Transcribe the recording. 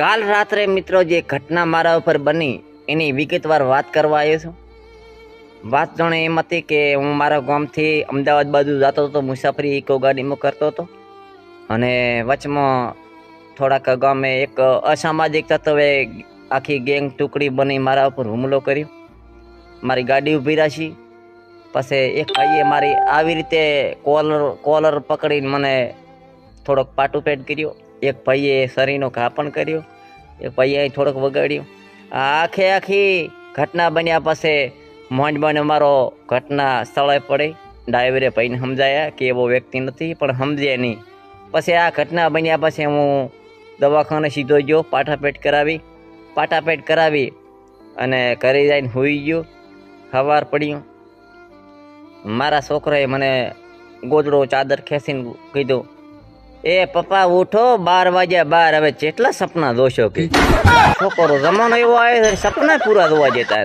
કાલ રાત્રે મિત્રો જે ઘટના મારા ઉપર બની એની વિગતવાર વાત કરવા આવ્યો છું. વાત જાણે એમ હતી કે હું મારા ગામથી અમદાવાદ બાજુ જતો હતો, મુસાફરી ઇકો ગાડીમાં કરતો હતો અને વચમાં થોડાક ગામે એક અસામાજિક તત્વે આખી ગેંગ ટુકડી બની મારા ઉપર હુમલો કર્યો. મારી ગાડી ઊભી રાખી. પછી એક ભાઈએ મારી આવી રીતે કોલર પકડીને મને થોડોક પાટુપેટ કર્યો. એક ભાઈએ શરીરનો ઘા પણ કર્યો. એક ભાઈએ થોડોક વગાડ્યો. આખી ઘટના બન્યા પછી મોંડબાને મારો ઘટના સ્થળે પડી. ડ્રાઈવરે ભાઈને સમજાયા કે એવો વ્યક્તિ નથી, પણ સમજે નહીં. પછી આ ઘટના બન્યા પછી હું દવાખાને સીધો ગયો, પાટાપેટ કરાવી અને ઘરે જઈને સૂઈ ગયો. સવાર પડ્યું, મારા છોકરાએ મને ગોદડો ચાદર ખેંચીને કીધું, એ પપ્પા ઉઠો, 12 વાગ્યા 12, હવે જેટલા સપના જોશો કે છોકરો જમાનો એવો આવે સપના પૂરા જોવા જતા.